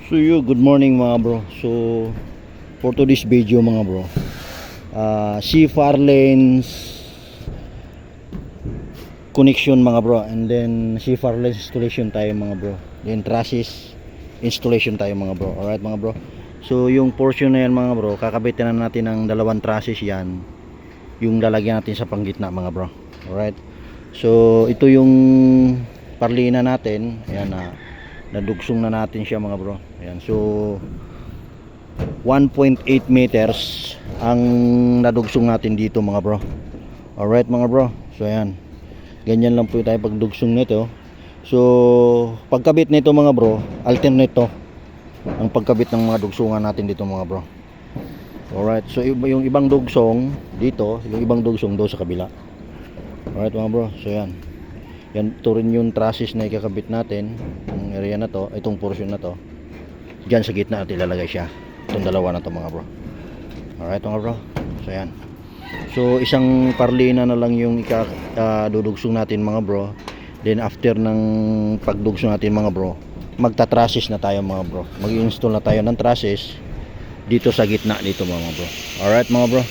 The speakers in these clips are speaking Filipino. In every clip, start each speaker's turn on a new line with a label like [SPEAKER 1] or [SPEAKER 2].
[SPEAKER 1] Good morning mga bro. For today's video mga bro, C-Far lanes connection mga bro, and then C-Far lanes installation tayo mga bro, then trusses installation tayo mga bro. Alright mga bro, so yung portion na yan mga bro, kakabitin na natin ng dalawang trusses yan, yung lalagyan natin sa panggitna mga bro. Alright, so ito yung parlina natin, ayan na nadugsong na natin siya mga bro. Ayan, so 1.8 meters ang nadugsong natin dito mga bro. Alright mga bro, so ayan, ganyan lang po tayo pagdugsong nito. So pagkabit nito mga bro, alternate to ang pagkabit ng mga dugsungan natin dito mga bro. Alright, so yung ibang dugsong dito, yung ibang dugsong doon sa kabila. Alright mga bro, so ayan, yan to rin yung trusses na ikakabit natin, yung area na to, itong portion na to, dyan sa gitna natin ilalagay siya, itong dalawa na to mga bro. Alright mga bro, so yan, so isang parlina na lang yung ikadudugsong natin mga bro. Then after ng pagdugsong natin mga bro, magta-trusses na tayo mga bro, mag-install na tayo ng trusses dito sa gitna dito mga bro. Alright mga bro,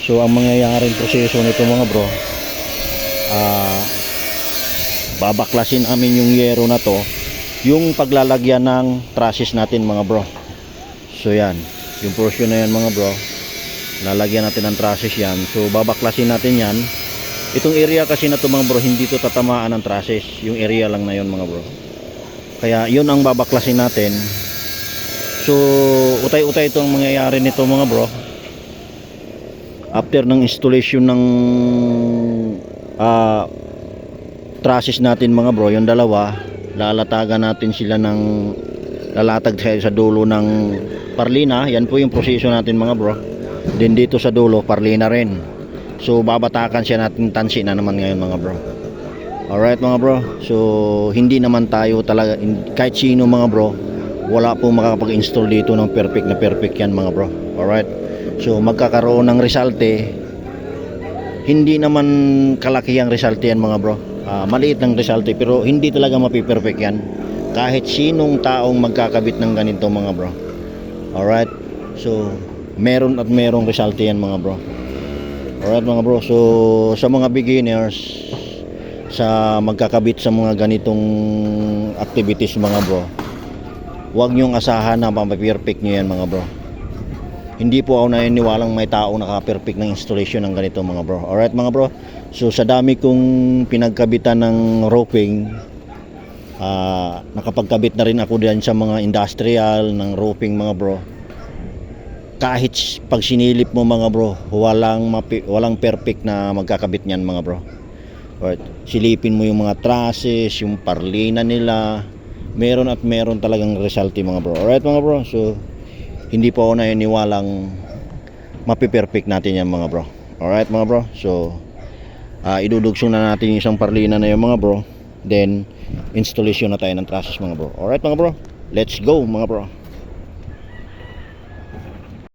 [SPEAKER 1] so ang mangyayaring proseso nito mga bro, babaklasin namin yung yero na to, yung paglalagyan ng trusses natin mga bro. So yan, yung portion na yan mga bro, lalagyan natin ng trusses yan. So babaklasin natin yan. Itong area kasi na to mga bro, hindi to tatamaan ng trusses, yung area lang na yon mga bro, kaya yun ang babaklasin natin. So utay-utay itong mangyayari nito mga bro. After ng installation ng trusses natin mga bro, yung dalawa, lalatagan natin sila ng lalatag sa dulo ng parlina. Yan po yung proseso natin mga bro. Then dito sa dulo parlina rin, so babatakan siya natin, tansi na naman ngayon mga bro. Alright mga bro, so hindi naman tayo talaga, kahit sino mga bro, wala pong makakapag-install dito ng perfect yan mga bro. Alright, so magkakaroon ng resulte, hindi naman kalakihang resulte yan mga bro. Maliit ng resulte, pero hindi talaga mapiperfect yan kahit sinong taong magkakabit ng ganito mga bro. Alright, so meron at merong resulte yan mga bro. Alright mga bro, so sa mga beginners, sa magkakabit sa mga ganitong activities mga bro, huwag nyong asahan na mapiperfect nyo yan mga bro. Hindi po ako naniniwalang may taong naka-perfect ng installation ng ganito mga bro. Alright mga bro, so sa dami kong pinagkabitan ng roofing, nakapagkabit na rin ako diyan sa mga industrial ng roofing mga bro. Kahit pag sinilip mo mga bro, walang perfect na magkakabit niyan mga bro. Alright, silipin mo yung mga trusses, yung parlina nila, meron at meron talagang resulte mga bro. Alright mga bro, so hindi po ako naniniwalang mapiperfect natin yan mga bro. Alright mga bro, so idudugsong na natin yung isang parlina na yung mga bro, then installation na tayo ng trusses mga bro. Alright mga bro, let's go mga bro.